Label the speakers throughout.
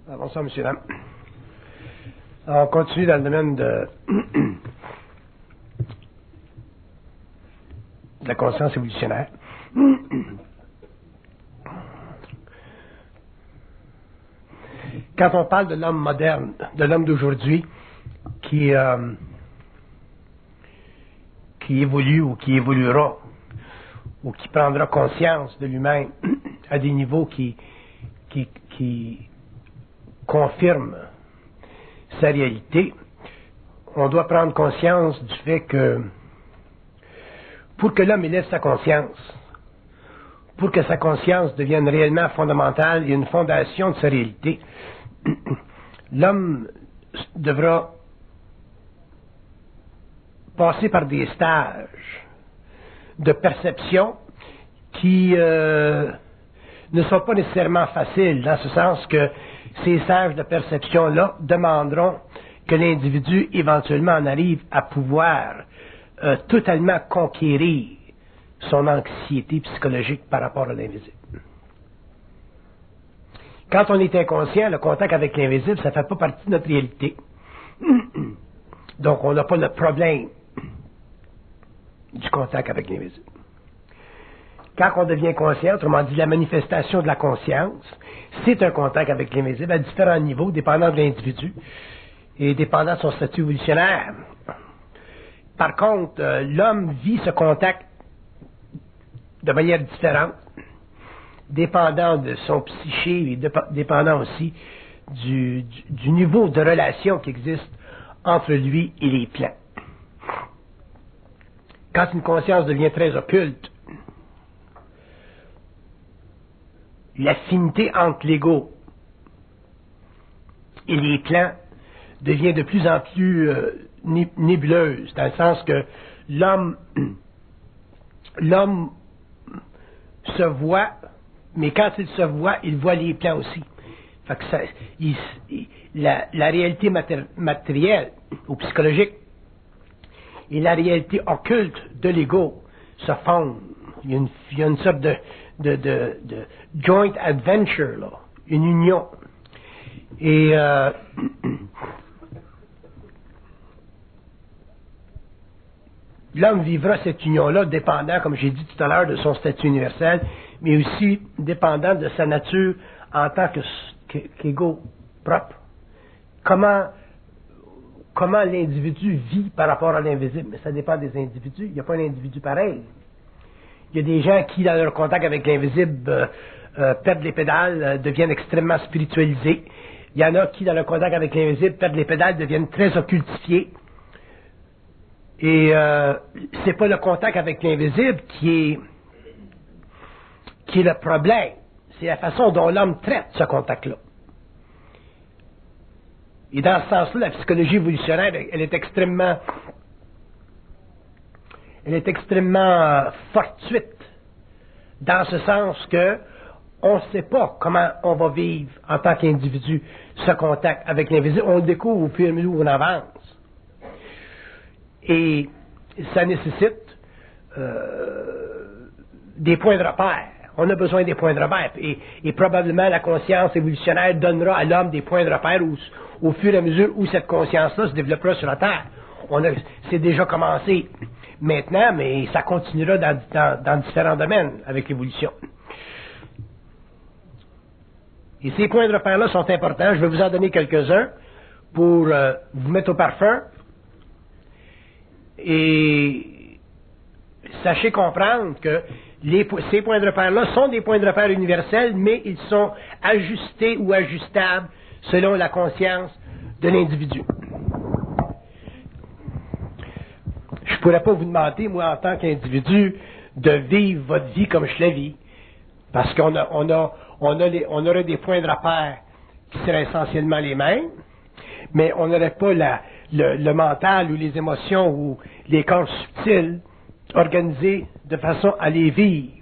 Speaker 1: Bonsoir, monsieur, dame. On continue dans le domaine de la conscience évolutionnaire. Quand on parle de l'homme moderne, de l'homme d'aujourd'hui, qui évolue ou qui évoluera, ou qui prendra conscience de lui-même à des niveaux qui confirment sa réalité, on doit prendre conscience du fait que pour que l'homme élève sa conscience, pour que sa conscience devienne réellement fondamentale et une fondation de sa réalité, l'homme devra passer par des stages de perception qui ne sont pas nécessairement faciles, dans ce sens que ces stages de perception-là demanderont que l'individu éventuellement en arrive à pouvoir totalement conquérir son anxiété psychologique par rapport à l'invisible. Quand on est inconscient, le contact avec l'invisible, ça ne fait pas partie de notre réalité. Donc, on n'a pas le problème du contact avec l'invisible. Quand on devient conscient, autrement dit, la manifestation de la conscience, c'est un contact avec l'invisible à différents niveaux, dépendant de l'individu et dépendant de son statut évolutionnaire. Par contre, l'homme vit ce contact de manière différente, dépendant de son psyché et dépendant aussi du niveau de relation qui existe entre lui et les plans. Quand une conscience devient très occulte, l'affinité entre l'ego et les plans devient de plus en plus nébuleuse, dans le sens que l'homme se voit, mais quand il se voit, il voit les plans aussi. Fait que la réalité matérielle ou psychologique et la réalité occulte de l'ego se fondent. Il y a une sorte de joint adventure, là, une union. Et l'homme vivra cette union-là dépendant, comme j'ai dit tout à l'heure, de son statut universel, mais aussi dépendant de sa nature en tant qu'ego propre. Comment l'individu vit par rapport à l'invisible? Mais ça dépend des individus. Il n'y a pas un individu pareil. Il y a des gens qui, dans leur contact avec l'invisible, perdent les pédales, deviennent extrêmement spiritualisés. Il y en a qui, dans leur contact avec l'invisible, perdent les pédales, deviennent très occultifiés. Et c'est pas le contact avec l'invisible qui est le problème. C'est la façon dont l'homme traite ce contact-là. Et dans ce sens-là, la psychologie évolutionnaire, elle est extrêmement fortuite, dans ce sens que on ne sait pas comment on va vivre en tant qu'individu ce contact avec l'invisible. On le découvre au fur et à mesure où on avance. Et ça nécessite des points de repère. On a besoin des points de repère. Et probablement la conscience évolutionnaire donnera à l'homme des points de repère au fur et à mesure où cette conscience-là se développera sur la Terre. C'est déjà commencé maintenant, mais ça continuera dans différents domaines avec l'évolution. Et ces points de repère-là sont importants. Je vais vous en donner quelques-uns pour vous mettre au parfum. Et sachez comprendre que ces points de repère-là sont des points de repère universels, mais ils sont ajustés ou ajustables selon la conscience de l'individu. Je ne pourrais pas vous demander, moi, en tant qu'individu, de vivre votre vie comme je la vis, parce qu'on aurait des points de repère qui seraient essentiellement les mêmes, mais on n'aurait pas le mental ou les émotions ou les corps subtils organisés de façon à les vivre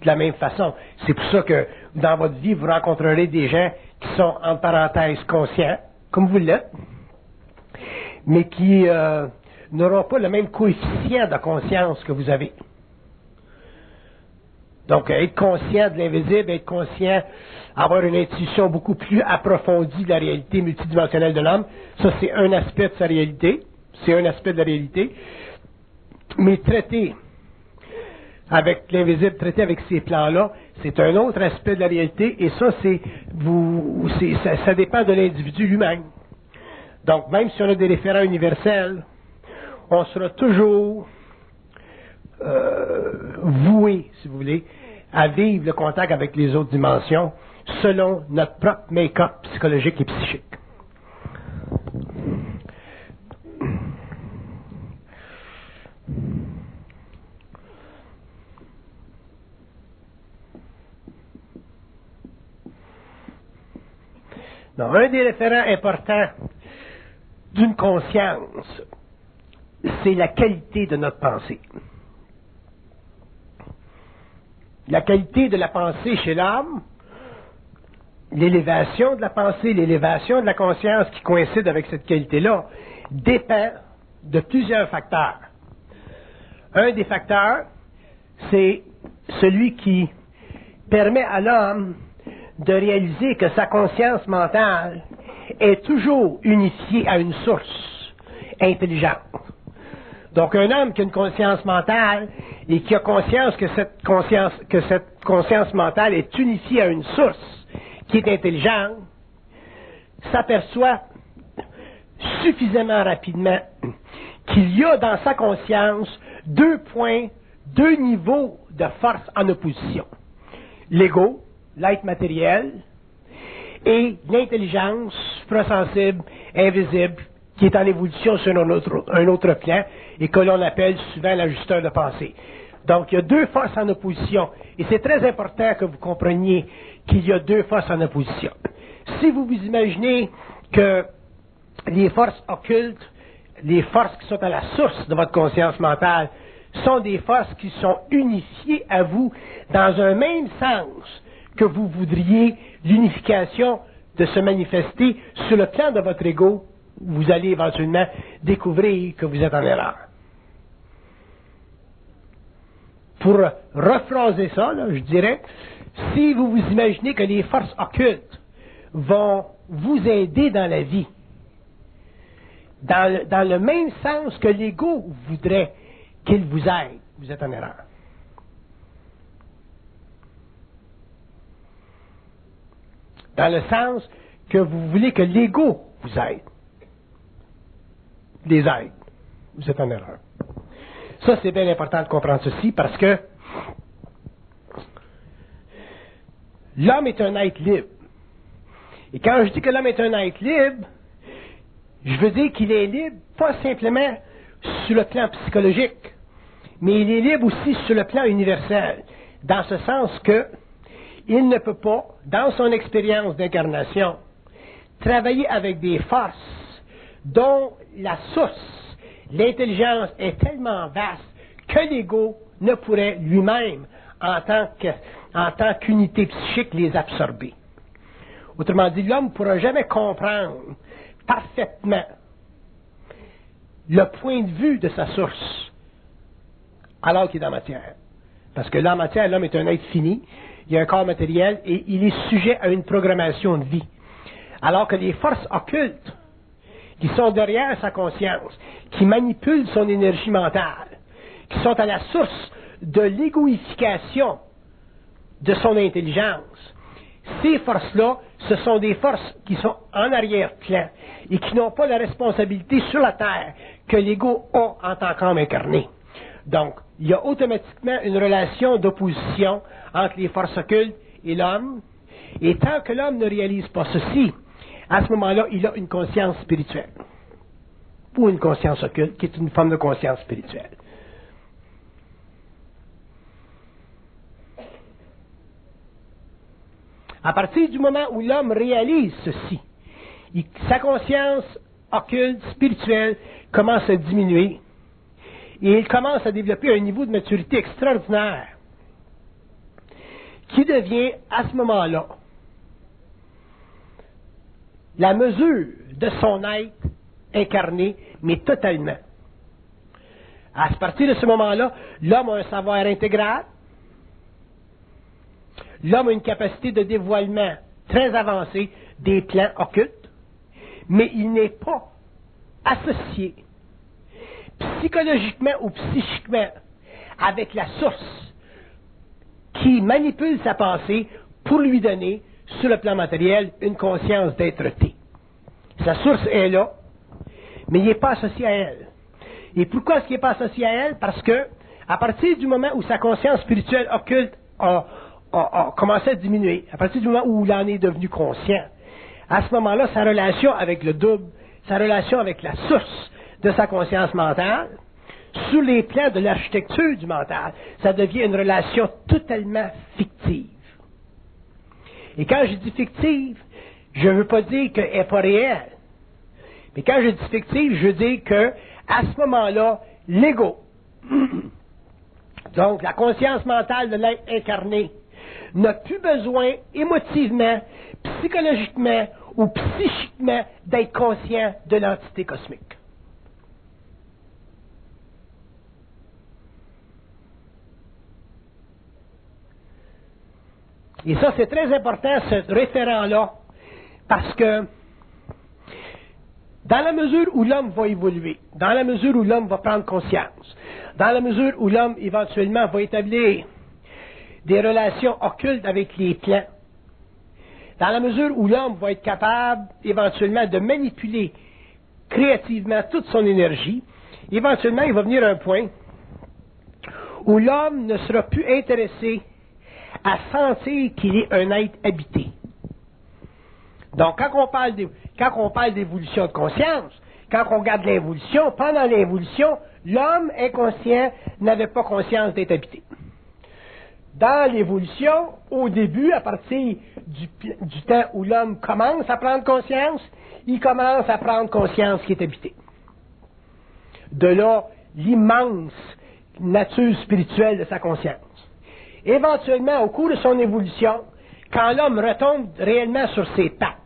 Speaker 1: de la même façon. C'est pour ça que dans votre vie, vous rencontrerez des gens qui sont, entre parenthèses, conscients, comme vous l'êtes, mais qui n'auront pas le même coefficient de conscience que vous avez. Donc, être conscient de l'invisible, être conscient, avoir une intuition beaucoup plus approfondie de la réalité multidimensionnelle de l'homme, ça c'est un aspect de sa réalité, c'est un aspect de la réalité. Mais traiter avec l'invisible, traiter avec ces plans-là, c'est un autre aspect de la réalité, et ça, ça dépend de l'individu lui-même. Donc, même si on a des référents universels, on sera toujours voué, si vous voulez, à vivre le contact avec les autres dimensions selon notre propre make-up psychologique et psychique. Donc, un des référents importants d'une conscience, c'est la qualité de notre pensée. La qualité de la pensée chez l'homme, l'élévation de la pensée, l'élévation de la conscience qui coïncide avec cette qualité-là, dépend de plusieurs facteurs. Un des facteurs, c'est celui qui permet à l'homme de réaliser que sa conscience mentale est toujours unifiée à une source intelligente. Donc, un homme qui a une conscience mentale et qui a conscience que cette conscience mentale est unifiée à une source qui est intelligente, s'aperçoit suffisamment rapidement qu'il y a dans sa conscience deux points, deux niveaux de force en opposition. L'ego, l'être matériel, et l'intelligence suprasensible, invisible, qui est en évolution sur un autre plan, et que l'on appelle souvent l'ajusteur de pensée. Donc, il y a deux forces en opposition, et c'est très important que vous compreniez qu'il y a deux forces en opposition. Si vous vous imaginez que les forces occultes, les forces qui sont à la source de votre conscience mentale, sont des forces qui sont unifiées à vous dans un même sens que vous voudriez l'unification de se manifester sur le plan de votre ego, vous allez éventuellement découvrir que vous êtes en erreur. Pour rephraser ça, là, je dirais, si vous vous imaginez que les forces occultes vont vous aider dans la vie, dans le même sens que l'ego voudrait qu'il vous aide, vous êtes en erreur. Dans le sens que vous voulez que l'ego vous aide, les aide, vous êtes en erreur. Ça, c'est bien important de comprendre ceci parce que l'homme est un être libre. Et quand je dis que l'homme est un être libre, je veux dire qu'il est libre pas simplement sur le plan psychologique, mais il est libre aussi sur le plan universel, dans ce sens que il ne peut pas, dans son expérience d'incarnation, travailler avec des forces dont la source, l'intelligence est tellement vaste que l'ego ne pourrait lui-même, en tant qu'unité psychique, les absorber. Autrement dit, l'homme ne pourra jamais comprendre parfaitement le point de vue de sa source, alors qu'il est dans la matière. Parce que dans la matière, l'homme est un être fini, il a un corps matériel et il est sujet à une programmation de vie. Alors que les forces occultes, qui sont derrière sa conscience, qui manipulent son énergie mentale, qui sont à la source de l'égoïfication de son intelligence, ces forces-là, ce sont des forces qui sont en arrière-plan et qui n'ont pas la responsabilité sur la Terre que l'ego a en tant qu'homme incarné. Donc, il y a automatiquement une relation d'opposition entre les forces occultes et l'homme, et tant que l'homme ne réalise pas ceci, à ce moment-là, il a une conscience spirituelle, ou une conscience occulte, qui est une forme de conscience spirituelle. À partir du moment où l'homme réalise ceci, sa conscience occulte, spirituelle, commence à diminuer, et il commence à développer un niveau de maturité extraordinaire, qui devient, à ce moment-là, la mesure de son être incarné, mais totalement. À partir de ce moment-là, l'homme a un savoir intégral, l'homme a une capacité de dévoilement très avancée des plans occultes, mais il n'est pas associé psychologiquement ou psychiquement avec la source qui manipule sa pensée pour lui donner, sur le plan matériel, une conscience d'être-té. Sa source est là, mais il n'est pas associé à elle. Et pourquoi est-ce qu'il n'est pas associé à elle? Parce que, à partir du moment où sa conscience spirituelle occulte a commencé à diminuer, à partir du moment où il en est devenu conscient, à ce moment-là, sa relation avec le double, sa relation avec la source de sa conscience mentale, sur les plans de l'architecture du mental, ça devient une relation totalement fictive. Et quand je dis fictive, je ne veux pas dire qu'elle n'est pas réelle. Mais quand je dis fictive, je veux dire que, à ce moment-là, l'ego, donc la conscience mentale de l'être incarné, n'a plus besoin émotivement, psychologiquement ou psychiquement d'être conscient de l'entité cosmique. Et ça, c'est très important, ce référent-là, parce que dans la mesure où l'homme va évoluer, dans la mesure où l'homme va prendre conscience, dans la mesure où l'homme éventuellement va établir des relations occultes avec les plans, dans la mesure où l'homme va être capable éventuellement de manipuler créativement toute son énergie, éventuellement il va venir un point où l'homme ne sera plus intéressé à sentir qu'il est un être habité. Donc, quand on parle d'évolution de conscience, quand on regarde l'évolution, pendant l'évolution, l'homme inconscient n'avait pas conscience d'être habité. Dans l'évolution, au début, à partir du temps où l'homme commence à prendre conscience, il commence à prendre conscience qu'il est habité. De là, l'immense nature spirituelle de sa conscience. Éventuellement, au cours de son évolution, quand l'homme retombe réellement sur ses pattes,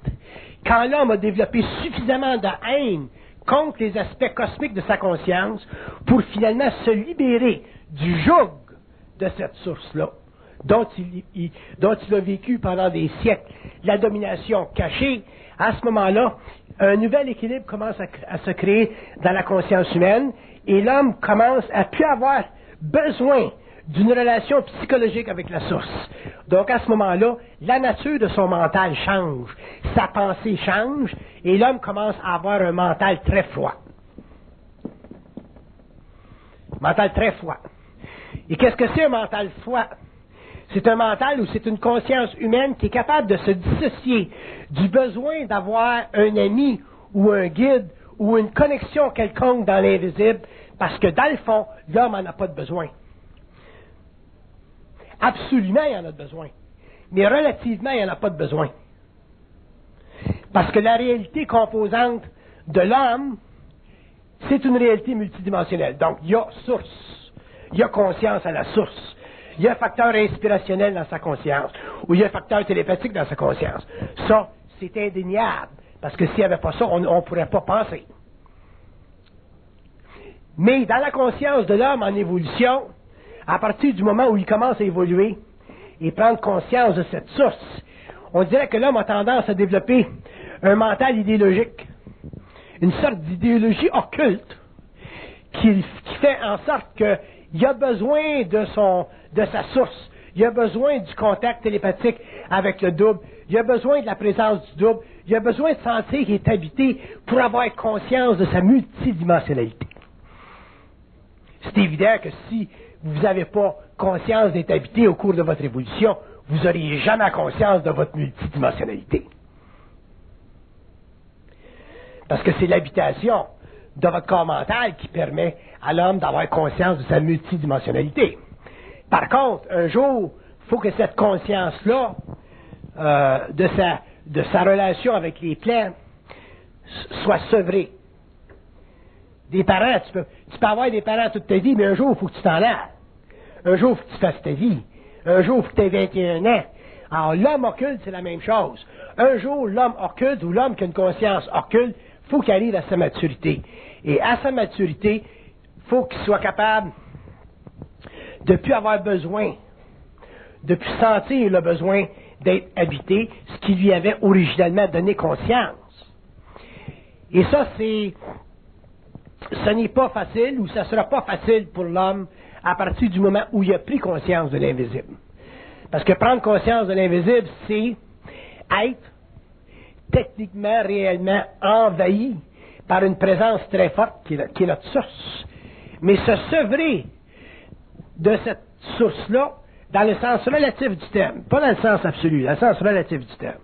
Speaker 1: quand l'homme a développé suffisamment de haine contre les aspects cosmiques de sa conscience pour finalement se libérer du joug de cette source-là, dont il a vécu pendant des siècles la domination cachée, à ce moment-là, un nouvel équilibre commence à se créer dans la conscience humaine et l'homme commence à plus avoir besoin d'une relation psychologique avec la source. Donc, à ce moment-là, la nature de son mental change, sa pensée change, et l'homme commence à avoir un mental très froid. Mental très froid. Et qu'est-ce que c'est un mental froid? C'est un mental où c'est une conscience humaine qui est capable de se dissocier du besoin d'avoir un ami ou un guide ou une connexion quelconque dans l'invisible, parce que dans le fond, l'homme n'en a pas de besoin. Absolument, il en a besoin. Mais relativement, il n'en a pas de besoin. Parce que la réalité composante de l'homme, c'est une réalité multidimensionnelle. Donc, il y a source. Il y a conscience à la source. Il y a un facteur inspirationnel dans sa conscience. Ou il y a un facteur télépathique dans sa conscience. Ça, c'est indéniable. Parce que s'il n'y avait pas ça, on ne pourrait pas penser. Mais dans la conscience de l'homme en évolution, à partir du moment où il commence à évoluer et prendre conscience de cette source, on dirait que l'homme a tendance à développer un mental idéologique, une sorte d'idéologie occulte qui fait en sorte qu'il a besoin de sa source, il a besoin du contact télépathique avec le double, il a besoin de la présence du double, il a besoin de sentir qu'il est habité pour avoir conscience de sa multidimensionnalité. C'est évident que si vous n'avez pas conscience d'être habité au cours de votre évolution, vous n'auriez jamais conscience de votre multidimensionnalité. Parce que c'est l'habitation de votre corps mental qui permet à l'homme d'avoir conscience de sa multidimensionnalité. Par contre, un jour, il faut que cette conscience-là, de sa relation avec les plans, soit sevrée. Des parents, tu peux avoir des parents toute ta vie, mais un jour, il faut que tu t'en ailles. Un jour, il faut que tu fasses ta vie. Un jour, il faut que tu aies 21 ans. Alors, l'homme occulte, c'est la même chose. Un jour, l'homme occulte, ou l'homme qui a une conscience occulte, il faut qu'il arrive à sa maturité. Et à sa maturité, il faut qu'il soit capable de ne plus avoir besoin depuis sentir le besoin d'être habité, ce qui lui avait originellement donné conscience. Et ça, ce n'est pas facile, ou ça ne sera pas facile pour l'homme à partir du moment où il a pris conscience de l'invisible. Parce que prendre conscience de l'invisible, c'est être techniquement, réellement envahi par une présence très forte qui est notre source. Mais se sevrer de cette source-là, dans le sens relatif du terme, pas dans le sens absolu, dans le sens relatif du terme.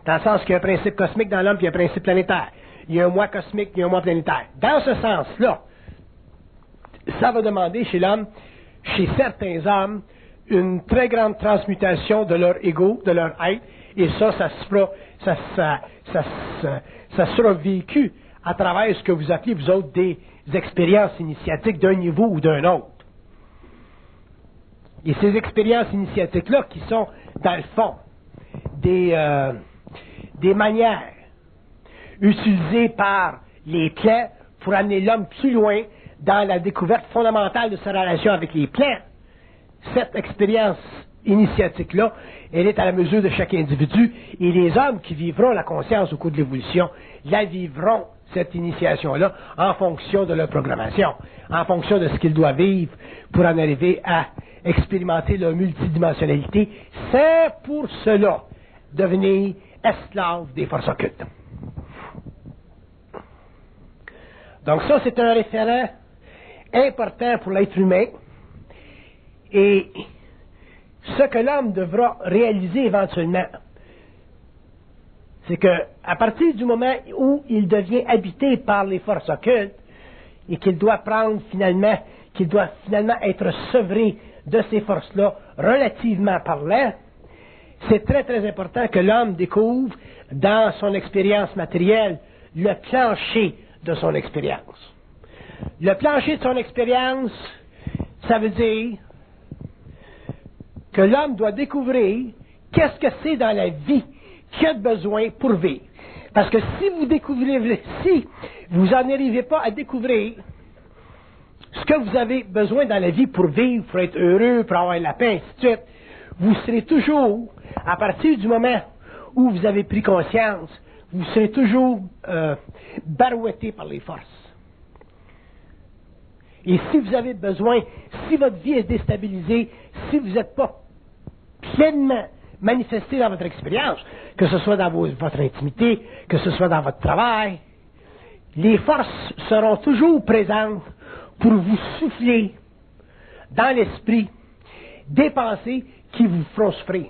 Speaker 1: Dans le sens qu'il y a un principe cosmique dans l'homme, puis il y a un principe planétaire. Il y a un moi cosmique, il y a un moi planétaire. Dans ce sens-là, ça va demander chez l'homme, chez certains hommes, une très grande transmutation de leur ego, de leur être, et ça sera vécu à travers ce que vous appelez, vous autres, des expériences initiatiques d'un niveau ou d'un autre. Et ces expériences initiatiques-là, qui sont, dans le fond, des manières utilisées par les plans pour amener l'homme plus loin dans la découverte fondamentale de sa relation avec les plans, cette expérience initiatique-là, elle est à la mesure de chaque individu, et les hommes qui vivront la conscience au cours de l'évolution, la vivront, cette initiation-là, en fonction de leur programmation, en fonction de ce qu'ils doivent vivre pour en arriver à expérimenter leur multidimensionnalité, sans pour cela devenir esclave des forces occultes. Donc ça, c'est un référent important pour l'être humain, et ce que l'homme devra réaliser éventuellement, c'est que à partir du moment où il devient habité par les forces occultes et qu'il doit finalement être sevré de ces forces-là, relativement parlant, c'est très très important que l'homme découvre dans son expérience matérielle le plancher de son expérience. Le plancher de son expérience, ça veut dire que l'homme doit découvrir qu'est-ce que c'est dans la vie qu'il a besoin pour vivre. Parce que si vous n'en arrivez pas à découvrir ce que vous avez besoin dans la vie pour vivre, pour être heureux, pour avoir la paix, ainsi de suite, vous serez toujours, à partir du moment où vous avez pris conscience, vous serez toujours barouetté par les forces. Et si vous avez besoin, si votre vie est déstabilisée, si vous n'êtes pas pleinement manifesté dans votre expérience, que ce soit dans votre intimité, que ce soit dans votre travail, les forces seront toujours présentes pour vous souffler dans l'esprit des pensées qui vous feront souffrir.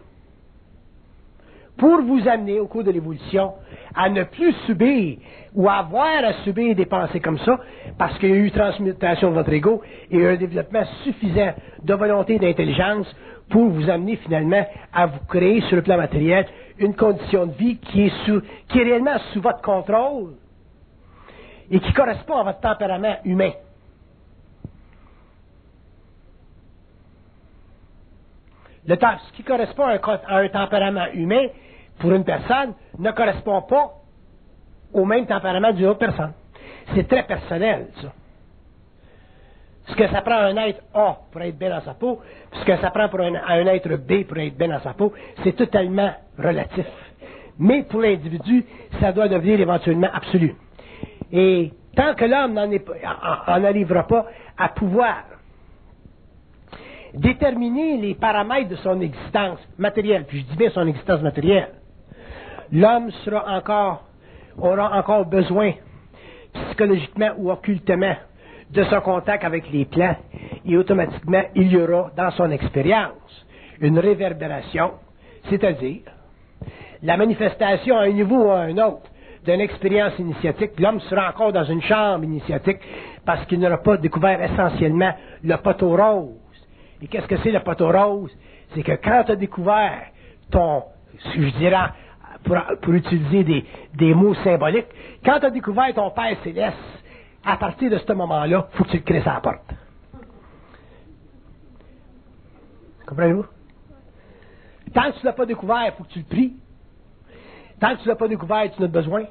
Speaker 1: Pour vous amener au cours de l'évolution à ne plus subir ou avoir à subir des pensées comme ça, parce qu'il y a eu transmutation de votre ego et un développement suffisant de volonté et d'intelligence pour vous amener finalement à vous créer sur le plan matériel une condition de vie qui est réellement sous votre contrôle et qui correspond à votre tempérament humain. Ce qui correspond à un tempérament humain pour une personne ne correspond pas au même tempérament d'une autre personne. C'est très personnel, ça. Ce que ça prend un être A pour être bien dans sa peau, ce que ça prend un être B pour être bien dans sa peau, c'est totalement relatif. Mais pour l'individu, ça doit devenir éventuellement absolu. Et tant que l'homme n'en arrivera pas à pouvoir déterminer les paramètres de son existence matérielle, puis je dis bien son existence matérielle, l'homme aura encore besoin, psychologiquement ou occultement, de son contact avec les plans, et automatiquement, il y aura dans son expérience une réverbération, c'est-à-dire la manifestation à un niveau ou à un autre d'une expérience initiatique. L'homme sera encore dans une chambre initiatique parce qu'il n'aura pas découvert essentiellement le poteau rose. Et qu'est-ce que c'est le poteau rose? C'est que quand tu as découvert je dirais, pour utiliser des mots symboliques, quand tu as découvert ton Père Céleste, à partir de ce moment-là, il faut que tu le crées à la porte. Comprenez-vous? Tant que tu ne l'as pas découvert, il faut que tu le pries. Tant que tu ne l'as pas découvert, tu en as besoin,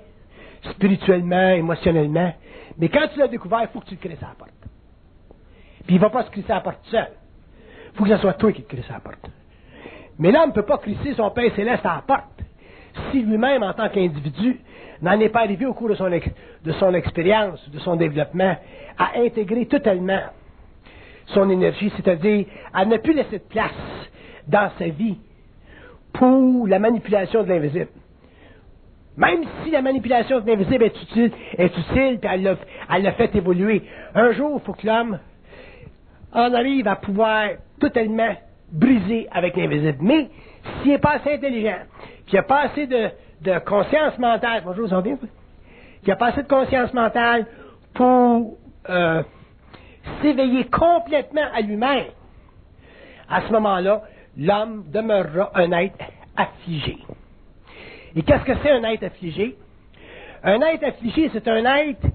Speaker 1: spirituellement, émotionnellement. Mais quand tu l'as découvert, il faut que tu le crées à la porte. Puis il ne va pas se crisser à la porte tout seul. Il faut que ce soit toi qui te crisses à la porte. Mais l'homme ne peut pas crisser son Père céleste à la porte si lui-même, en tant qu'individu, n'en est pas arrivé au cours de son expérience, de son développement, à intégrer totalement son énergie, c'est-à-dire à ne plus laisser de place dans sa vie pour la manipulation de l'invisible. Même si la manipulation de l'invisible est utile, puis elle l'a fait évoluer, un jour, il faut que l'homme en arrive à pouvoir totalement briser avec l'invisible. Mais s'il n'est pas assez intelligent, qu'il n'a pas assez de conscience mentale, bonjour, ça va bien? Qu'il n'a pas assez de conscience mentale pour s'éveiller complètement à lui-même, à ce moment-là, l'homme demeurera un être affligé. Et qu'est-ce que c'est un être affligé? Un être affligé, c'est un être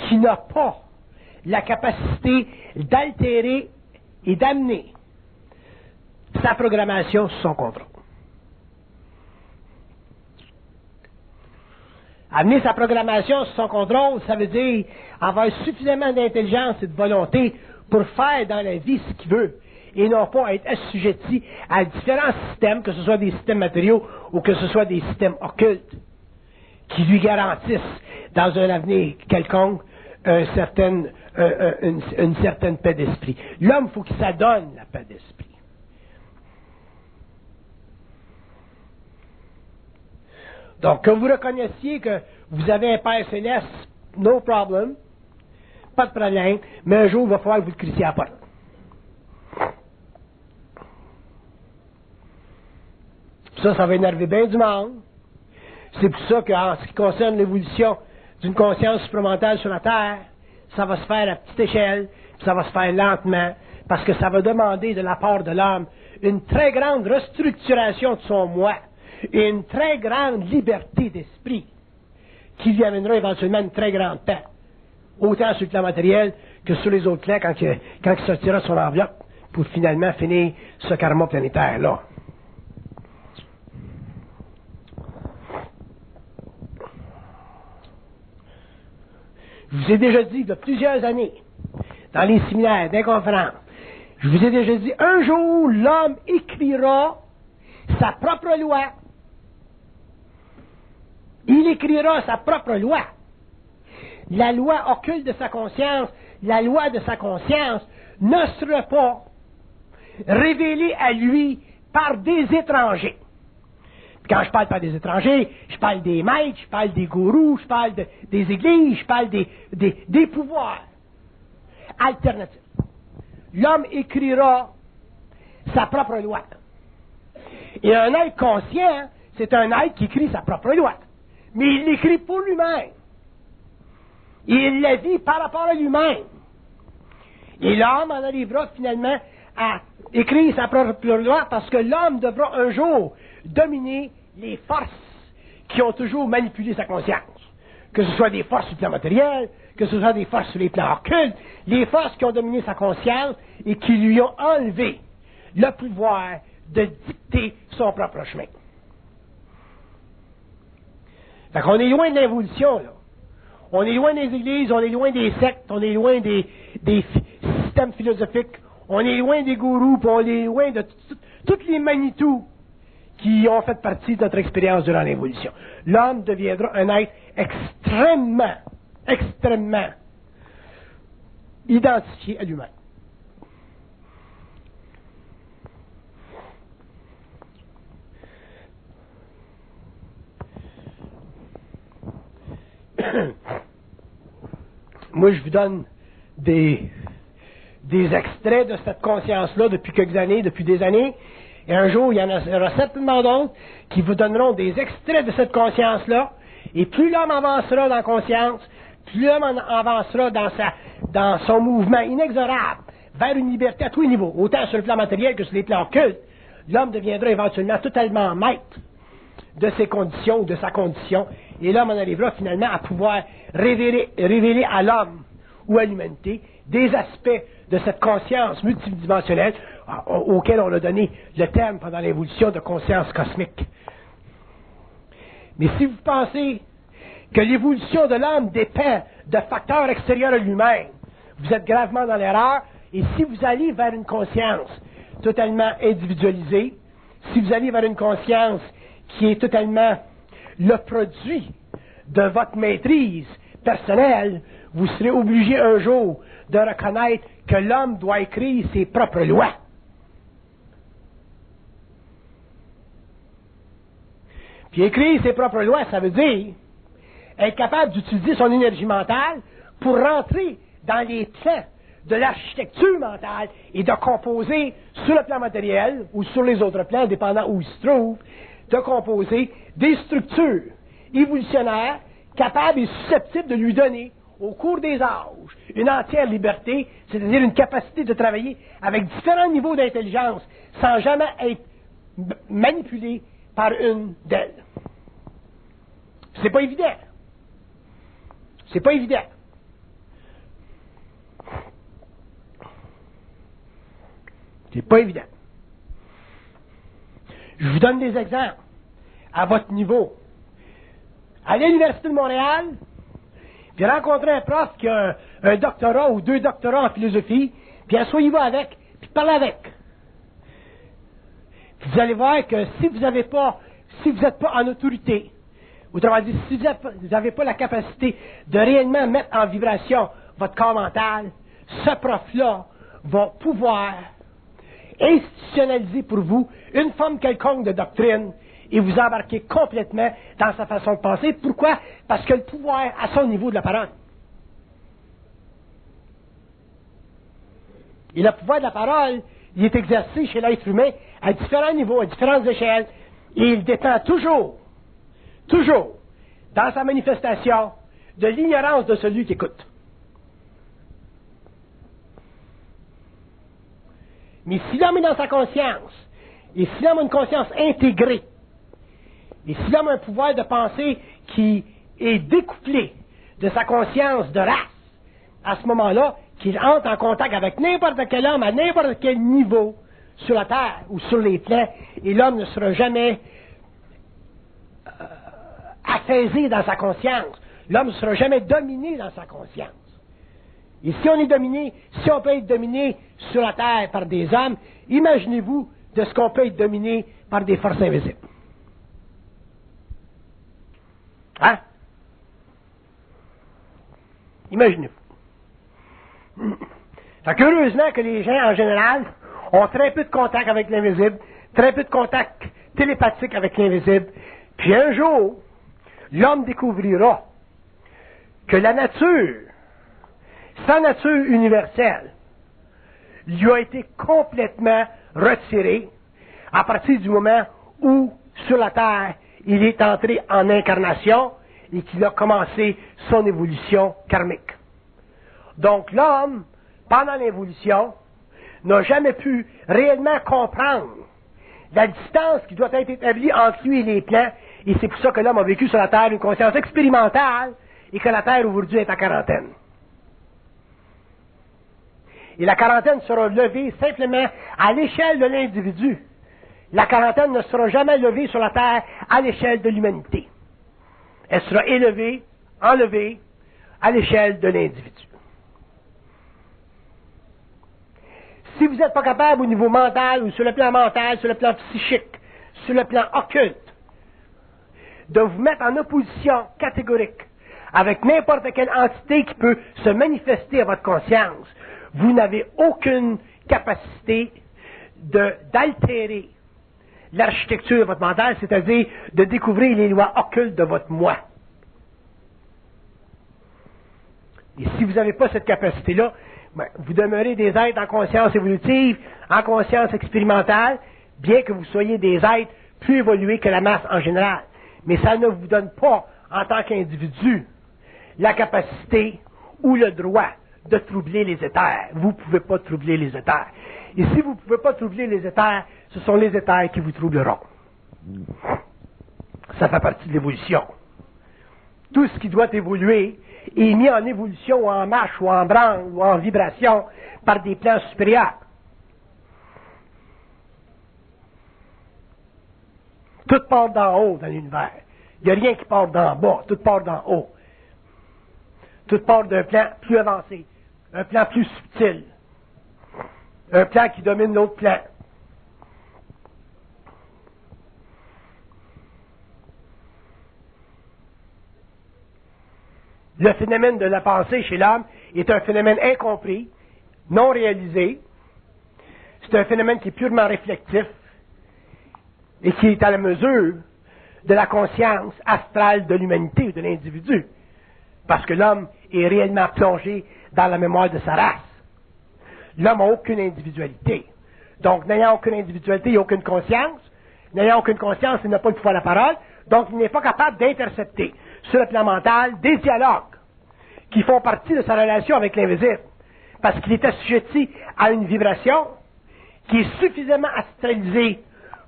Speaker 1: qui n'a pas la capacité d'altérer et d'amener sa programmation sous son contrôle. Amener sa programmation sous son contrôle, ça veut dire avoir suffisamment d'intelligence et de volonté pour faire dans la vie ce qu'il veut, et non pas être assujetti à différents systèmes, que ce soit des systèmes matériaux ou que ce soit des systèmes occultes, qui lui garantissent, dans un avenir quelconque, une certaine paix d'esprit. L'homme, il faut qu'il s'adonne la paix d'esprit. Donc, que vous reconnaissiez que vous avez un Père céleste, no problem, pas de problème, mais un jour, il va falloir que vous le crissiez à la porte. Ça va énerver bien du monde. C'est pour ça qu'en ce qui concerne l'évolution d'une conscience supramentale sur la Terre, ça va se faire à petite échelle, puis ça va se faire lentement, parce que ça va demander de la part de l'homme une très grande restructuration de son moi, et une très grande liberté d'esprit, qui lui amènera éventuellement une très grande paix, autant sur le plan matériel que sur les autres plans, quand il sortira de son enveloppe, pour finalement finir ce karma planétaire-là. Je vous ai déjà dit, il y a plusieurs années, dans les séminaires, dans les conférences, je vous ai déjà dit, un jour, l'homme écrira sa propre loi. Il écrira sa propre loi. La loi occulte de sa conscience, la loi de sa conscience, ne sera pas révélée à lui par des étrangers. Quand je parle par des étrangers, je parle des maîtres, je parle des gourous, je parle des églises, je parle des pouvoirs alternatifs. L'homme écrira sa propre loi. Et un être conscient, c'est un être qui écrit sa propre loi. Mais il l'écrit pour lui-même. Il la vit par rapport à lui-même. Et l'homme en arrivera finalement à écrire sa propre loi parce que l'homme devra un jour dominer les forces qui ont toujours manipulé sa conscience. Que ce soit des forces sur le plan matériel, que ce soit des forces sur les plans occultes, les forces qui ont dominé sa conscience et qui lui ont enlevé le pouvoir de dicter son propre chemin. Fait qu'on est loin de l'évolution, là. On est loin des églises, on est loin des sectes, on est loin des systèmes philosophiques, on est loin des gourous, puis on est loin de toutes les Manitou qui ont fait partie de notre expérience durant l'évolution. L'homme deviendra un être extrêmement identifié à lui-même. Moi, je vous donne des extraits de cette conscience-là depuis quelques années, depuis des années, et un jour, il y en aura certainement d'autres qui vous donneront des extraits de cette conscience-là, et plus l'homme avancera dans la conscience, plus l'homme avancera dans son mouvement inexorable vers une liberté à tous les niveaux, autant sur le plan matériel que sur les plans occultes, l'homme deviendra éventuellement totalement maître de ses conditions ou de sa condition, et l'homme en arrivera finalement à pouvoir révéler à l'homme ou à l'humanité des aspects de cette conscience multidimensionnelle auquel on a donné le terme pendant l'évolution de conscience cosmique. Mais si vous pensez que l'évolution de l'homme dépend de facteurs extérieurs à lui-même, vous êtes gravement dans l'erreur, et si vous allez vers une conscience totalement individualisée, si vous allez vers une conscience qui est totalement le produit de votre maîtrise personnelle, vous serez obligé un jour de reconnaître que l'homme doit écrire ses propres lois. Puis écrire ses propres lois, ça veut dire être capable d'utiliser son énergie mentale pour rentrer dans les plans de l'architecture mentale et de composer sur le plan matériel ou sur les autres plans, dépendant où il se trouve, de composer des structures évolutionnaires capables et susceptibles de lui donner, au cours des âges, une entière liberté, c'est-à-dire une capacité de travailler avec différents niveaux d'intelligence sans jamais être manipulé par une d'elles. C'est pas évident. C'est pas évident. C'est pas évident. Je vous donne des exemples à votre niveau. Allez à l'Université de Montréal, puis rencontrez un prof qui a un doctorat ou 2 doctorats en philosophie, puis asseyez-vous avec, puis parlez avec. Puis vous allez voir que si vous n'êtes pas en autorité, autrement dit, si vous n'avez pas la capacité de réellement mettre en vibration votre corps mental, ce prof-là va pouvoir institutionnaliser pour vous une forme quelconque de doctrine et vous embarquer complètement dans sa façon de penser. Pourquoi? Parce que le pouvoir à son niveau de la parole. Et le pouvoir de la parole, il est exercé chez l'être humain à différents niveaux, à différentes échelles, et il dépend toujours, dans sa manifestation, de l'ignorance de celui qui écoute. Mais si l'homme est dans sa conscience, et si l'homme a une conscience intégrée, et si l'homme a un pouvoir de pensée qui est découplé de sa conscience de race, à ce moment-là, qu'il entre en contact avec n'importe quel homme à n'importe quel niveau sur la terre ou sur les plans, et l'homme ne sera jamais affaisé dans sa conscience. L'homme ne sera jamais dominé dans sa conscience. Et si on est dominé, si on peut être dominé sur la terre par des hommes, imaginez-vous de ce qu'on peut être dominé par des forces invisibles. Hein? Imaginez-vous. Fait qu'heureusement que les gens, en général, ont très peu de contact avec l'invisible, très peu de contact télépathique avec l'invisible. Puis un jour, l'homme découvrira que la nature, sa nature universelle, lui a été complètement retirée à partir du moment où, sur la Terre, il est entré en incarnation et qu'il a commencé son évolution karmique. Donc l'homme, pendant l'évolution, n'a jamais pu réellement comprendre la distance qui doit être établie entre lui et les plans, et c'est pour ça que l'homme a vécu sur la Terre une conscience expérimentale et que la Terre aujourd'hui est en quarantaine. Et la quarantaine sera levée simplement à l'échelle de l'individu. La quarantaine ne sera jamais levée sur la Terre à l'échelle de l'humanité. Elle sera enlevée à l'échelle de l'individu. Si vous n'êtes pas capable au niveau mental, ou sur le plan mental, sur le plan psychique, sur le plan occulte, de vous mettre en opposition catégorique avec n'importe quelle entité qui peut se manifester à votre conscience, vous n'avez aucune capacité d'altérer l'architecture de votre mental, c'est-à-dire de découvrir les lois occultes de votre moi. Et si vous n'avez pas cette capacité-là, vous demeurez des êtres en conscience évolutive, en conscience expérimentale, bien que vous soyez des êtres plus évolués que la masse en général. Mais ça ne vous donne pas, en tant qu'individu, la capacité ou le droit de troubler les éthers. Vous ne pouvez pas troubler les éthers. Et si vous ne pouvez pas troubler les éthers, ce sont les éthers qui vous troubleront. Ça fait partie de l'évolution. Tout ce qui doit évoluer est mis en évolution, ou en marche, ou en branle, ou en vibration par des plans supérieurs. Tout part d'en haut dans l'univers. Il n'y a rien qui part d'en bas, tout part d'en haut. Tout part d'un plan plus avancé, un plan plus subtil, un plan qui domine l'autre plan. Le phénomène de la pensée chez l'homme est un phénomène incompris, non réalisé. C'est un phénomène qui est purement réflectif et qui est à la mesure de la conscience astrale de l'humanité ou de l'individu. Parce que l'homme est réellement plongé dans la mémoire de sa race. L'homme n'a aucune individualité. Donc, n'ayant aucune individualité, il n'a aucune conscience. N'ayant aucune conscience, il n'a pas le pouvoir de la parole. Donc, il n'est pas capable d'intercepter, sur le plan mental, des dialogues qui font partie de sa relation avec l'invisible. Parce qu'il est assujetti à une vibration qui est suffisamment astralisée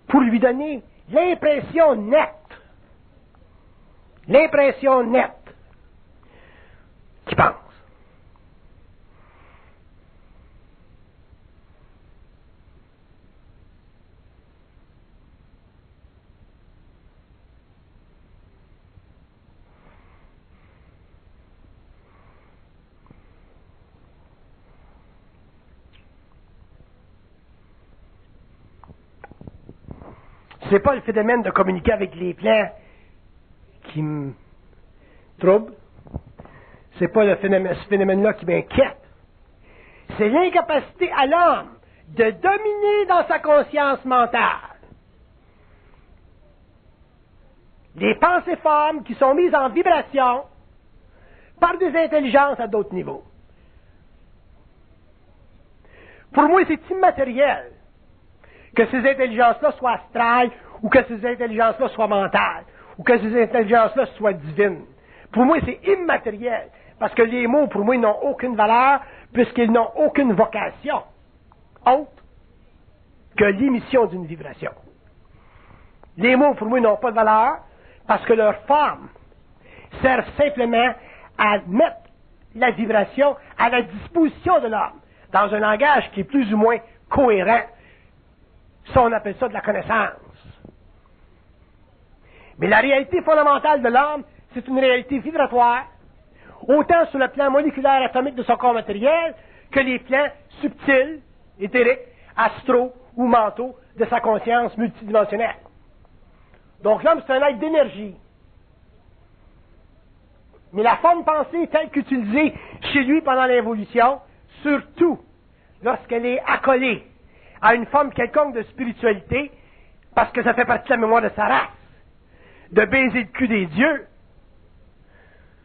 Speaker 1: pour lui donner l'impression nette qu'il pense. C'est pas le phénomène de communiquer avec les plans qui me trouble. C'est pas ce phénomène-là qui m'inquiète. C'est l'incapacité à l'homme de dominer dans sa conscience mentale les pensées formes qui sont mises en vibration par des intelligences à d'autres niveaux. Pour moi, c'est immatériel que ces intelligences-là soient astrales, ou que ces intelligences-là soient mentales, ou que ces intelligences-là soient divines. Pour moi, c'est immatériel, parce que les mots, pour moi, n'ont aucune valeur, puisqu'ils n'ont aucune vocation, autre que l'émission d'une vibration. Les mots, pour moi, n'ont pas de valeur, parce que leur forme servent simplement à mettre la vibration à la disposition de l'homme, dans un langage qui est plus ou moins cohérent. Ça, on appelle ça de la connaissance. Mais la réalité fondamentale de l'homme, c'est une réalité vibratoire, autant sur le plan moléculaire atomique de son corps matériel, que les plans subtils, éthériques, astraux ou mentaux de sa conscience multidimensionnelle. Donc l'homme, c'est un être d'énergie. Mais la forme pensée telle qu'utilisée chez lui pendant l'évolution, surtout lorsqu'elle est accolée à une forme quelconque de spiritualité, parce que ça fait partie de la mémoire de sa race, de baiser le cul des dieux,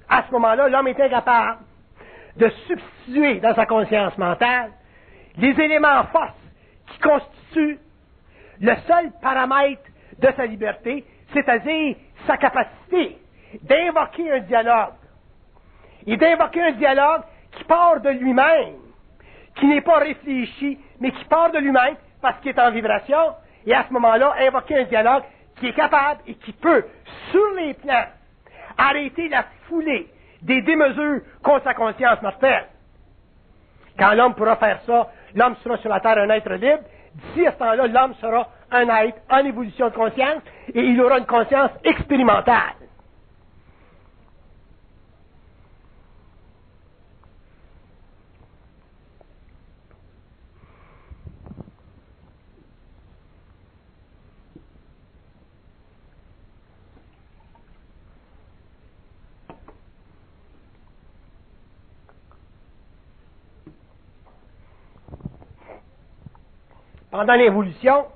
Speaker 1: à ce moment-là, l'homme est incapable de substituer dans sa conscience mentale les éléments en force qui constituent le seul paramètre de sa liberté, c'est-à-dire sa capacité d'invoquer un dialogue. Et d'invoquer un dialogue qui part de lui-même, qui n'est pas réfléchi, mais qui part de lui-même parce qu'il est en vibration, et à ce moment-là, invoquer un dialogue qui est capable et qui peut, sur les plans, arrêter la foulée des démesures contre sa conscience mortelle. Quand l'homme pourra faire ça, l'homme sera sur la terre un être libre. D'ici à ce temps-là, l'homme sera un être en évolution de conscience et il aura une conscience expérimentale. Pendant l'évolution,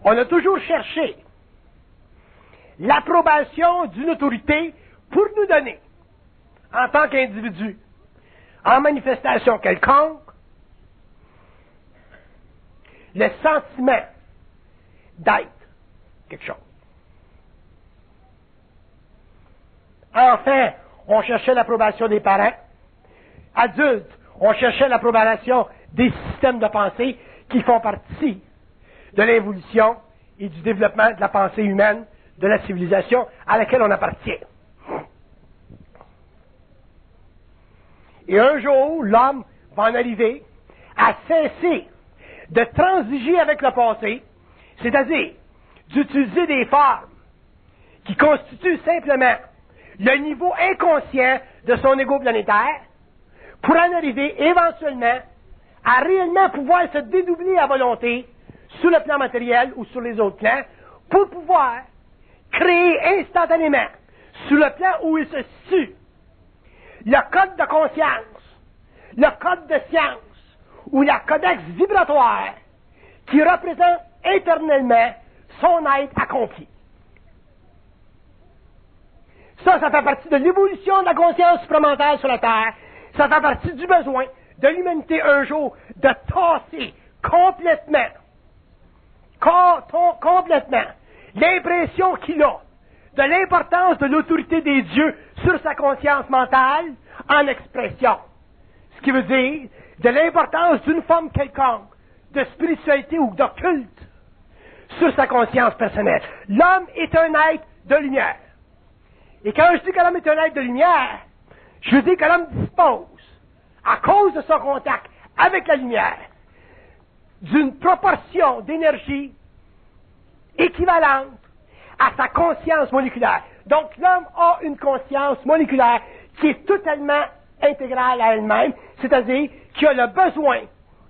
Speaker 1: on a toujours cherché l'approbation d'une autorité pour nous donner, en tant qu'individu, en manifestation quelconque, le sentiment d'être quelque chose. Enfin, on cherchait l'approbation des parents. Adultes, on cherchait l'approbation des systèmes de pensée qui font partie de l'évolution et du développement de la pensée humaine, de la civilisation à laquelle on appartient. Et un jour, l'homme va en arriver à cesser de transiger avec le passé, c'est-à-dire d'utiliser des formes qui constituent simplement le niveau inconscient de son ego planétaire, pour en arriver éventuellement à réellement pouvoir se dédoubler à volonté sur le plan matériel ou sur les autres plans, pour pouvoir créer instantanément sur le plan où il se situe, le code de conscience, le code de science, ou le codex vibratoire, qui représente éternellement son être accompli. Ça fait partie de l'évolution de la conscience supramentale sur la Terre. Ça fait partie du besoin de l'humanité un jour de tasser complètement l'impression qu'il a de l'importance de l'autorité des dieux sur sa conscience mentale en expression. Ce qui veut dire de l'importance d'une forme quelconque de spiritualité ou d'occulte sur sa conscience personnelle. L'homme est un être de lumière. Et quand je dis que l'homme est un être de lumière, je dis que l'homme dispose, à cause de son contact avec la lumière, d'une proportion d'énergie équivalente à sa conscience moléculaire. Donc l'homme a une conscience moléculaire qui est totalement intégrale à elle-même, c'est-à-dire qui a le besoin,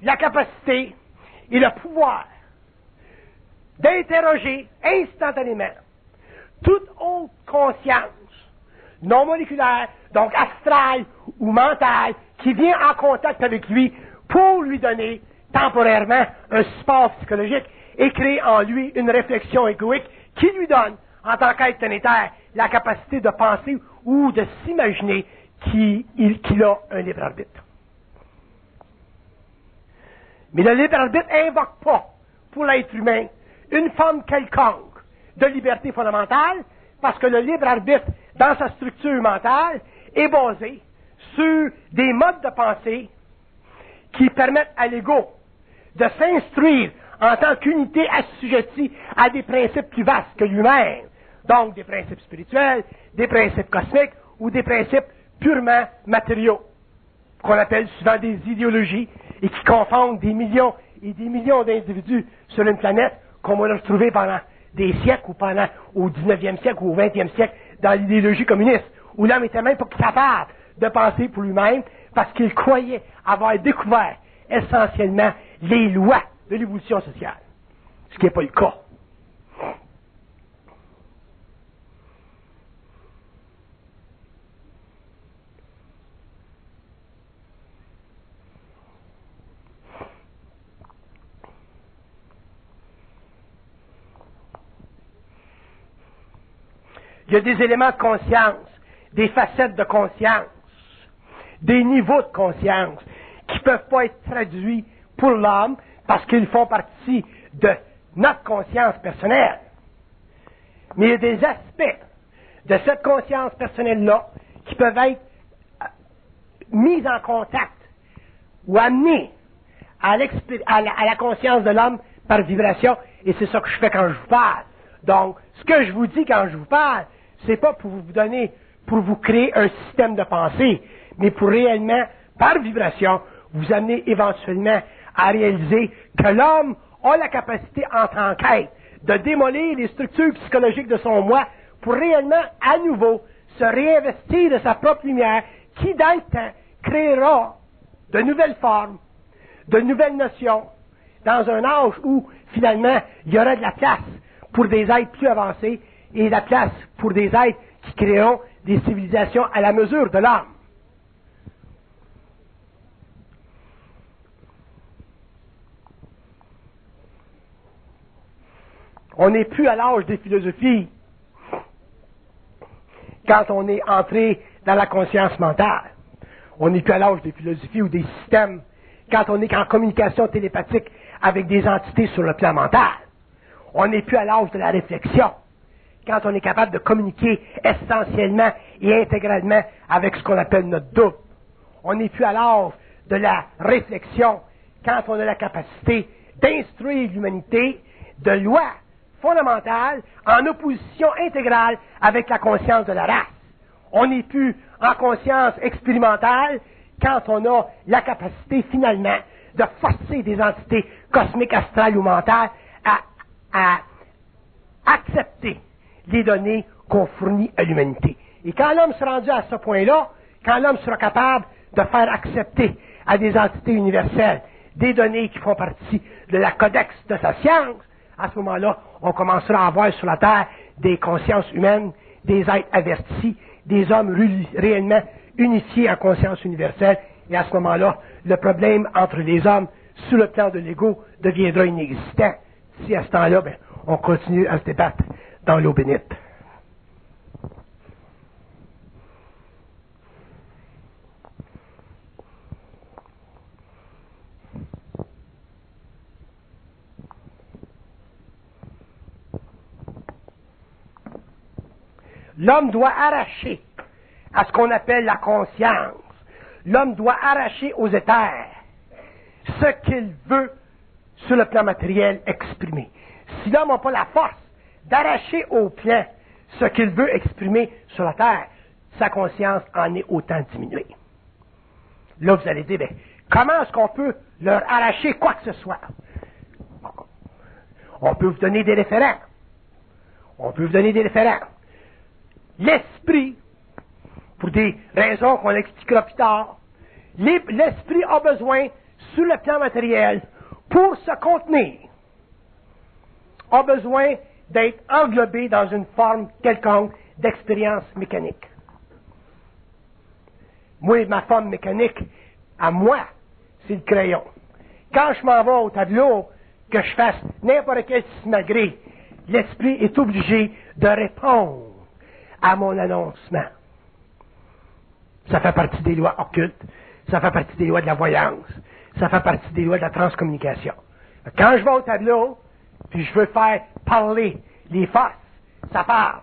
Speaker 1: la capacité et le pouvoir d'interroger instantanément toute autre conscience non moléculaire, donc astrale ou mentale, qui vient en contact avec lui pour lui donner temporairement un support psychologique et créer en lui une réflexion égoïque qui lui donne, en tant qu'être planétaire, la capacité de penser ou de s'imaginer qu'il a un libre arbitre. Mais le libre arbitre n'invoque pas, pour l'être humain, une forme quelconque de liberté fondamentale, parce que le libre arbitre, dans sa structure mentale, est basé sur des modes de pensée qui permettent à l'ego de s'instruire en tant qu'unité assujettie à des principes plus vastes que lui-même, donc des principes spirituels, des principes cosmiques ou des principes purement matériaux, qu'on appelle souvent des idéologies, et qui confondent des millions et des millions d'individus sur une planète qu'on va retrouver pendant des siècles ou pendant au 19e siècle ou au 20e siècle dans l'idéologie communiste, où l'homme était même pas capable de penser pour lui-même parce qu'il croyait avoir découvert essentiellement les lois de l'évolution sociale, ce qui n'est pas le cas. Il y a des éléments de conscience, des facettes de conscience, des niveaux de conscience qui ne peuvent pas être traduits pour l'homme parce qu'ils font partie de notre conscience personnelle. Mais il y a des aspects de cette conscience personnelle-là qui peuvent être mis en contact ou amenés à la conscience de l'homme par vibration, et c'est ça que je fais quand je vous parle. Donc, ce que je vous dis quand je vous parle, c'est pas pour vous donner, pour vous créer un système de pensée, mais pour réellement, par vibration, vous amener éventuellement à réaliser que l'homme a la capacité en tant qu'être de démolir les structures psychologiques de son moi pour réellement, à nouveau, se réinvestir de sa propre lumière qui, dans le temps, créera de nouvelles formes, de nouvelles notions, dans un âge où, finalement, il y aura de la place pour des êtres plus avancés et de la place pour des êtres qui créeront des civilisations à la mesure de l'homme. On n'est plus à l'âge des philosophies quand on est entré dans la conscience mentale. On n'est plus à l'âge des philosophies ou des systèmes quand on est en communication télépathique avec des entités sur le plan mental. On n'est plus à l'âge de la réflexion quand on est capable de communiquer essentiellement et intégralement avec ce qu'on appelle notre double. On n'est plus à l'âge de la réflexion quand on a la capacité d'instruire l'humanité de lois fondamentale en opposition intégrale avec la conscience de la race. On n'est plus en conscience expérimentale quand on a la capacité finalement de forcer des entités cosmiques, astrales ou mentales à accepter les données qu'on fournit à l'humanité. Et quand l'homme sera rendu à ce point-là, quand l'homme sera capable de faire accepter à des entités universelles des données qui font partie de la codex de sa science, à ce moment-là, on commencera à avoir sur la Terre des consciences humaines, des êtres avertis, des hommes réellement unifiés en conscience universelle, et à ce moment-là, le problème entre les hommes sur le plan de l'ego deviendra inexistant si à ce temps-là, on continue à se débattre dans l'eau bénite. L'homme doit arracher à ce qu'on appelle la conscience. L'homme doit arracher aux éthers ce qu'il veut sur le plan matériel exprimer. Si l'homme n'a pas la force d'arracher au plan ce qu'il veut exprimer sur la terre, sa conscience en est autant diminuée. Là, vous allez dire, comment est-ce qu'on peut leur arracher quoi que ce soit? On peut vous donner des référents. L'esprit, pour des raisons qu'on expliquera plus tard, l'esprit a besoin, sur le plan matériel, pour se contenir, a besoin d'être englobé dans une forme quelconque d'expérience mécanique. Moi, ma forme mécanique, à moi, c'est le crayon. Quand je m'en vais au tableau, que je fasse n'importe quel simagrée, l'esprit est obligé de répondre à mon annoncement. Ça fait partie des lois occultes, ça fait partie des lois de la voyance, ça fait partie des lois de la transcommunication. Quand je vais au tableau, puis je veux faire parler les faces, ça parle.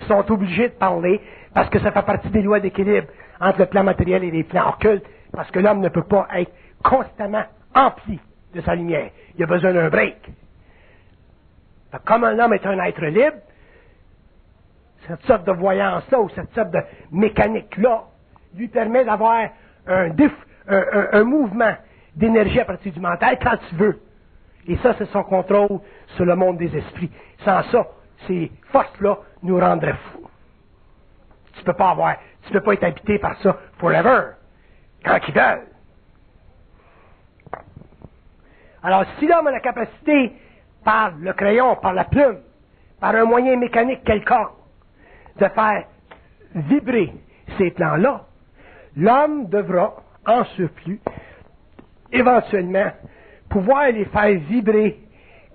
Speaker 1: Ils sont obligés de parler parce que ça fait partie des lois d'équilibre entre le plan matériel et les plans occultes, parce que l'homme ne peut pas être constamment empli de sa lumière. Il a besoin d'un break. Comme un homme est un être libre, cette sorte de voyance-là ou cette sorte de mécanique-là lui permet d'avoir un mouvement d'énergie à partir du mental quand tu veux. Et ça, c'est son contrôle sur le monde des esprits. Sans ça, ces forces-là nous rendraient fous. Tu peux pas être habité par ça forever, quand ils veulent. Alors, si l'homme a la capacité, par le crayon, par la plume, par un moyen mécanique quelconque, de faire vibrer ces plans-là, l'homme devra, en surplus, éventuellement, pouvoir les faire vibrer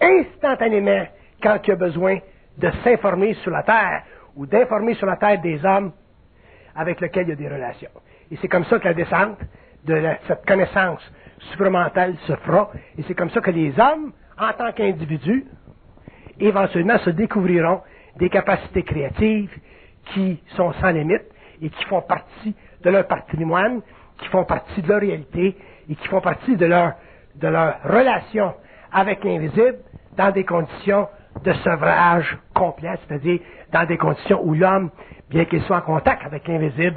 Speaker 1: instantanément quand il y a besoin de s'informer sur la Terre ou d'informer sur la Terre des hommes avec lesquels il y a des relations. Et c'est comme ça que la descente de cette connaissance supramentale se fera, et c'est comme ça que les hommes, en tant qu'individus, éventuellement se découvriront des capacités créatives qui sont sans limite et qui font partie de leur patrimoine, qui font partie de leur réalité et qui font partie de leur relation avec l'invisible dans des conditions de sevrage complet, c'est-à-dire dans des conditions où l'homme, bien qu'il soit en contact avec l'invisible,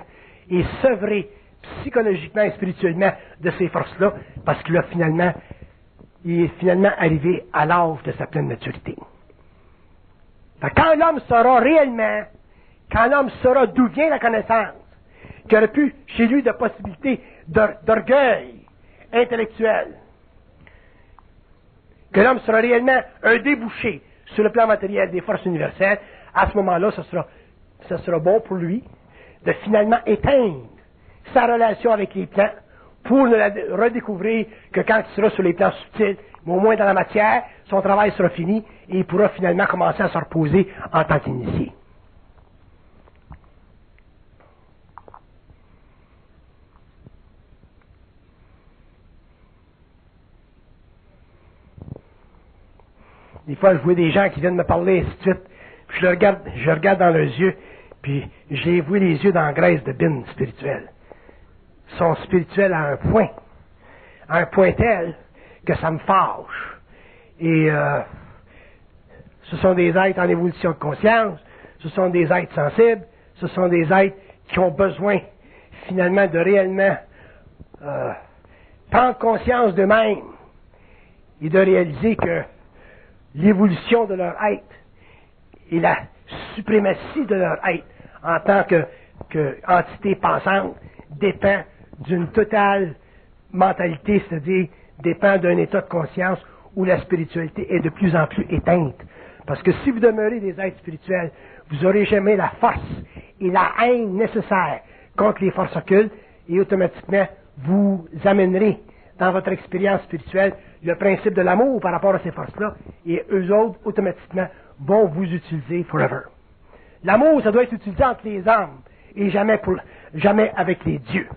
Speaker 1: est sevré psychologiquement et spirituellement de ces forces-là, parce qu'il est finalement arrivé à l'âge de sa pleine maturité. Quand l'homme saura réellement, quand l'homme saura d'où vient la connaissance, qu'il y aurait plus chez lui de possibilités d'orgueil intellectuel, que l'homme sera réellement un débouché sur le plan matériel des forces universelles, à ce moment-là, ce sera bon pour lui de finalement éteindre sa relation avec les plans pour ne la redécouvrir que quand il sera sur les plans subtils, mais au moins dans la matière, son travail sera fini et il pourra finalement commencer à se reposer en tant qu'initié. Des fois, je vois des gens qui viennent me parler, ainsi de suite, puis je regarde dans leurs yeux, puis je les vois les yeux dans la graisse de bine spirituelle. Ils sont spirituels à un point tel que ça me fâche. Et ce sont des êtres en évolution de conscience, ce sont des êtres sensibles, ce sont des êtres qui ont besoin finalement de réellement prendre conscience d'eux-mêmes et de réaliser que l'évolution de leur être et la suprématie de leur être en tant qu'entité pensante dépend d'une totale mentalité, c'est-à-dire dépend d'un état de conscience où la spiritualité est de plus en plus éteinte Parce que si vous demeurez des êtres spirituels, vous n'aurez jamais la force et la haine nécessaires contre les forces occultes, et automatiquement, vous amènerez dans votre expérience spirituelle le principe de l'amour par rapport à ces forces-là, et eux autres, automatiquement, vont vous utiliser forever. L'amour, ça doit être utilisé entre les hommes, et jamais avec les dieux.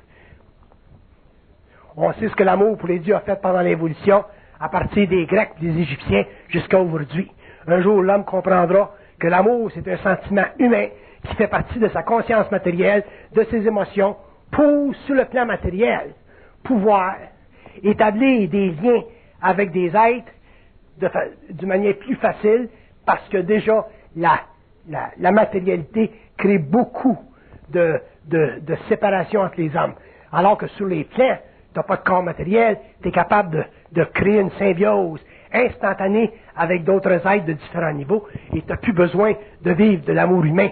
Speaker 1: On sait ce que l'amour pour les dieux a fait pendant l'évolution, à partir des Grecs et des Égyptiens jusqu'à aujourd'hui. Un jour, l'homme comprendra que l'amour, c'est un sentiment humain qui fait partie de sa conscience matérielle, de ses émotions, pour, sur le plan matériel, pouvoir établir des liens avec des êtres d'une manière plus facile, parce que déjà, la matérialité crée beaucoup de séparation entre les hommes. Alors que sur les plans, tu n'as pas de corps matériel, tu es capable de créer une symbiose instantanée avec d'autres êtres de différents niveaux, et tu n'as plus besoin de vivre de l'amour humain.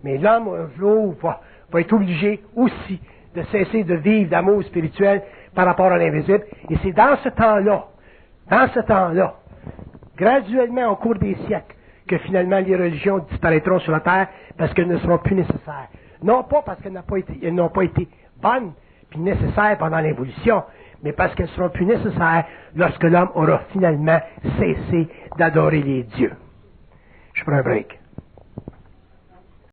Speaker 1: Mais l'homme, un jour, va être obligé aussi de cesser de vivre d'amour spirituel par rapport à l'invisible. Et c'est dans ce temps-là, graduellement au cours des siècles, que finalement les religions disparaîtront sur la terre parce qu'elles ne seront plus nécessaires. Non pas parce qu'elles n'ont pas été bonnes puis nécessaires pendant l'évolution, mais parce qu'elles seront plus nécessaires lorsque l'homme aura finalement cessé d'adorer les dieux. Je prends un break.